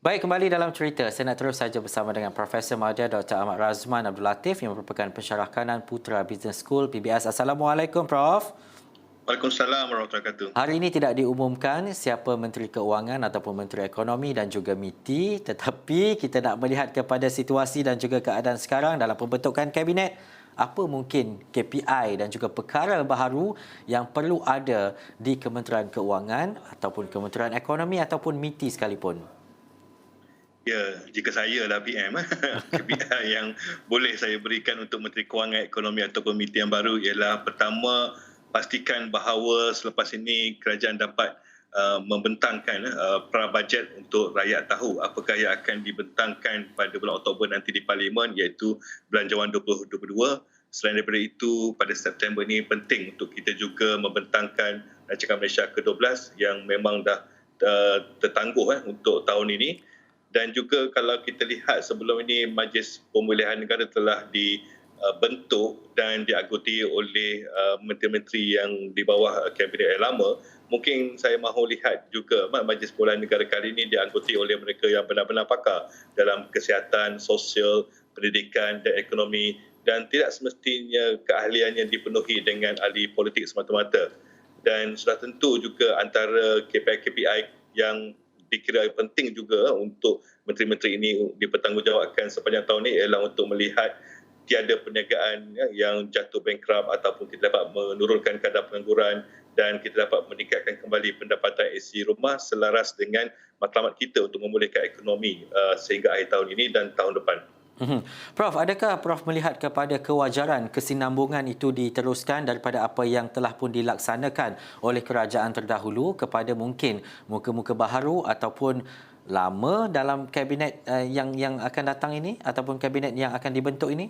Baik, kembali dalam cerita. Saya nak terus saja bersama dengan Profesor Madya Dr. Ahmad Razman Abdul Latif yang merupakan pensyarah kanan Putra Business School PBS. Assalamualaikum, Prof. Waalaikumsalam warahmatullahi wabarakatuh. Hari ini tidak diumumkan siapa Menteri Keuangan ataupun Menteri Ekonomi dan juga MITI, tetapi kita nak melihat kepada situasi dan juga keadaan sekarang dalam pembentukan kabinet. Apa mungkin KPI dan juga perkara baharu yang perlu ada di Kementerian Keuangan ataupun Kementerian Ekonomi ataupun MITI sekalipun? Ya, jika saya lah PM, KPI yang boleh saya berikan untuk Menteri Kewangan, Ekonomi atau Komiti yang baru ialah pertama, pastikan bahawa selepas ini kerajaan dapat membentangkan pra-bajet untuk rakyat tahu apakah yang akan dibentangkan pada bulan Oktober nanti di Parlimen, iaitu Belanjawan 2022. Selain daripada itu, pada September ini penting untuk kita juga membentangkan Rancangan Malaysia ke-12 yang memang dah tertangguh untuk tahun ini. Dan juga kalau kita lihat sebelum ini Majlis Pemulihan Negara telah dibentuk dan dianggoti oleh menteri-menteri yang di bawah kabinet yang lama, mungkin saya mahu lihat juga Majlis Pemulihan Negara kali ini dianggoti oleh mereka yang benar-benar pakar dalam kesihatan, sosial, pendidikan dan ekonomi, dan tidak semestinya keahliannya dipenuhi dengan ahli politik semata-mata. Dan sudah tentu juga antara KPI-KPI yang dikira penting juga untuk menteri-menteri ini dipertanggungjawabkan sepanjang tahun ini ialah untuk melihat tiada perniagaan yang jatuh bankrupt ataupun kita dapat menurunkan kadar pengangguran dan kita dapat meningkatkan kembali pendapatan isi rumah selaras dengan matlamat kita untuk memulihkan ekonomi sehingga akhir tahun ini dan tahun depan. Prof, adakah Prof melihat kepada kewajaran kesinambungan itu diteruskan daripada apa yang telah pun dilaksanakan oleh kerajaan terdahulu kepada mungkin muka-muka baharu ataupun lama dalam kabinet yang akan datang ini ataupun kabinet yang akan dibentuk ini?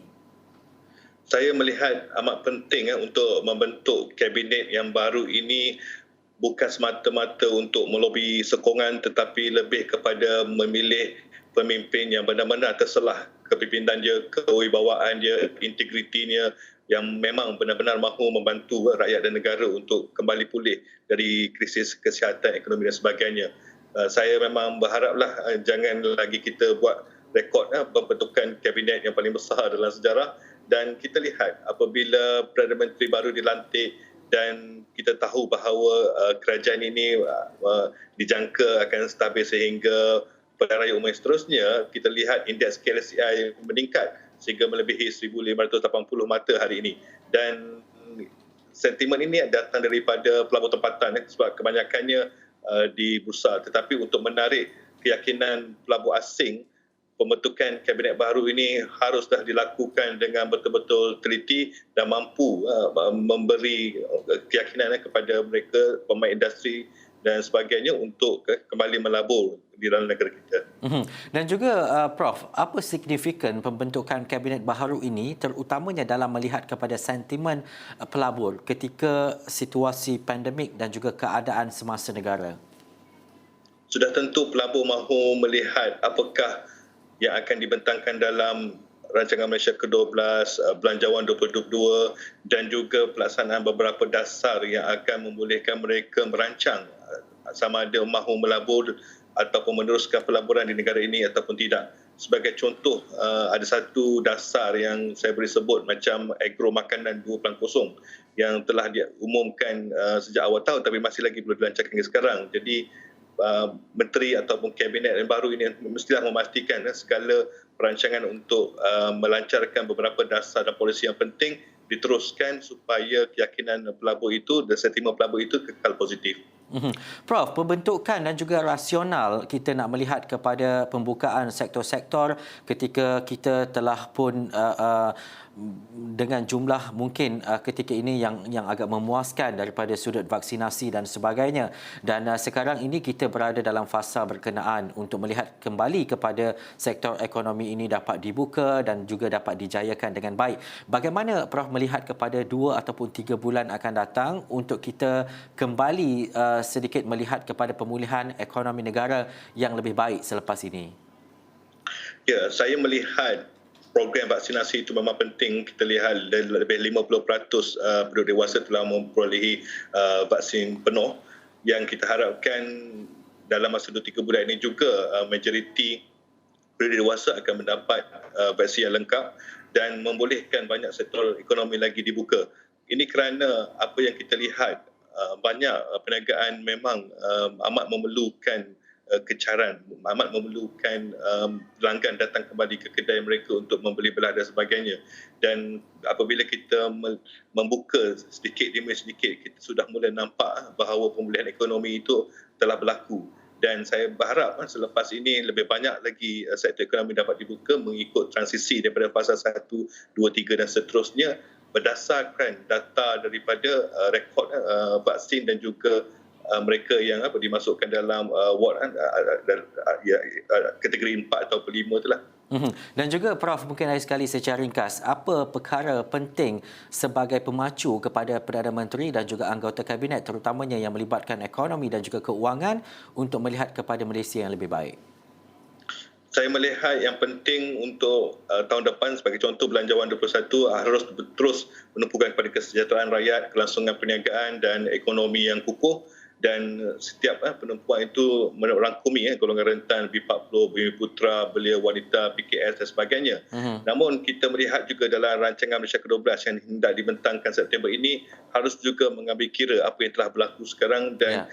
Saya melihat amat penting untuk membentuk kabinet yang baru ini bukan semata-mata untuk melobi sokongan tetapi lebih kepada memilih pemimpin yang benar-benar terselah kepimpinan dia, kewibawaan dia, integritinya yang memang benar-benar mahu membantu rakyat dan negara untuk kembali pulih dari krisis kesihatan, ekonomi dan sebagainya. Saya memang berharaplah jangan lagi kita buat rekod pembentukan kabinet yang paling besar dalam sejarah, dan kita lihat apabila Perdana Menteri baru dilantik dan kita tahu bahawa kerajaan ini dijangka akan stabil sehingga pilihan raya umum seterusnya, kita lihat indeks KLCI meningkat sehingga melebihi 1,580 mata hari ini. Dan sentimen ini datang daripada pelabur tempatan sebab kebanyakannya di bursa. Tetapi untuk menarik keyakinan pelabur asing, pembentukan kabinet baru ini haruslah dilakukan dengan betul-betul teliti dan mampu memberi keyakinan kepada mereka, pemain industri dan sebagainya untuk kembali melabur di dalam negara kita. Dan juga Prof, apa signifikan pembentukan kabinet baharu ini terutamanya dalam melihat kepada sentimen pelabur ketika situasi pandemik dan juga keadaan semasa negara? Sudah tentu pelabur mahu melihat apakah yang akan dibentangkan dalam Rancangan Malaysia ke-12, Belanjawan 2022 dan juga pelaksanaan beberapa dasar yang akan membolehkan mereka merancang sama ada mahu melabur ataupun meneruskan pelaburan di negara ini ataupun tidak. Sebagai contoh, ada satu dasar yang saya boleh sebut macam agro makanan 2.0 yang telah diumumkan sejak awal tahun tapi masih lagi belum dilancarkan hingga sekarang. Jadi menteri ataupun kabinet yang baru ini mestilah memastikan segala perancangan untuk melancarkan beberapa dasar dan polisi yang penting diteruskan supaya keyakinan pelabur itu dan sentimen pelabur itu kekal positif. Prof, pembentukan dan juga rasional kita nak melihat kepada pembukaan sektor-sektor ketika kita telah pun dengan jumlah mungkin ketika ini yang agak memuaskan daripada sudut vaksinasi dan sebagainya, dan sekarang ini kita berada dalam fasa berkenaan untuk melihat kembali kepada sektor ekonomi ini dapat dibuka dan juga dapat dijayakan dengan baik. Bagaimana Prof melihat kepada 2 ataupun 3 bulan akan datang untuk kita kembali sedikit melihat kepada pemulihan ekonomi negara yang lebih baik selepas ini? Ya, saya melihat program vaksinasi itu memang penting. Kita lihat lebih 50% penduduk dewasa telah memperolehi vaksin penuh, yang kita harapkan dalam masa 2-3 bulan ini juga majoriti penduduk dewasa akan mendapat vaksin yang lengkap dan membolehkan banyak sektor ekonomi lagi dibuka. Ini kerana apa yang kita lihat, banyak perniagaan memang amat memerlukan kecaran, amat memerlukan pelanggan datang kembali ke kedai mereka untuk membeli belah dan sebagainya. Dan apabila kita membuka sedikit demi sedikit, kita sudah mula nampak bahawa pemulihan ekonomi itu telah berlaku. Dan saya berharap selepas ini lebih banyak lagi sektor ekonomi dapat dibuka mengikut transisi daripada fasa 1, 2, 3 dan seterusnya berdasarkan data daripada rekod vaksin dan juga mereka yang dimasukkan dalam ward kategori 4 atau 5 itulah. Dan juga Prof, mungkin lagi sekali secara ringkas, apa perkara penting sebagai pemacu kepada Perdana Menteri dan juga anggota Kabinet terutamanya yang melibatkan ekonomi dan juga keuangan untuk melihat kepada Malaysia yang lebih baik? Saya melihat yang penting untuk tahun depan sebagai contoh Belanjawan 21 harus terus menumpukan kepada kesejahteraan rakyat, kelangsungan perniagaan dan ekonomi yang kukuh, dan setiap penumpuan itu merangkumi golongan rentan B40, Bumi Putra, belia wanita, PKS dan sebagainya. Namun kita melihat juga dalam rancangan Malaysia ke-12 yang hendak dibentangkan September ini harus juga mengambil kira apa yang telah berlaku sekarang dan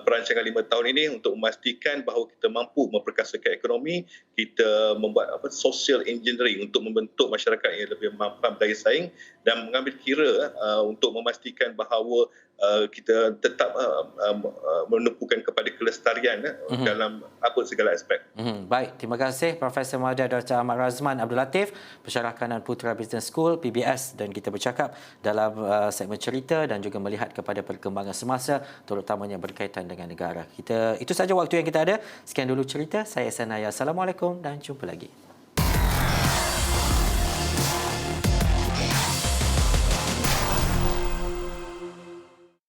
perancangan 5 tahun ini untuk memastikan bahawa kita mampu memperkasakan ekonomi, kita membuat social engineering untuk membentuk masyarakat yang lebih mampu berdaya saing dan mengambil kira untuk memastikan bahawa kita tetap menumpukan kepada kelestarian dalam segala aspek. Baik, terima kasih Profesor Muda Dr. Ahmad Razman Abdul Latif, Pensyarah Kanan Putra Business School PBS, dan kita bercakap dalam segmen cerita dan juga melihat kepada perkembangan semasa terutamanya berkaitan dengan negara. Itu saja waktu yang kita ada. Sekian dulu cerita. Saya Sanaya. Assalamualaikum dan jumpa lagi.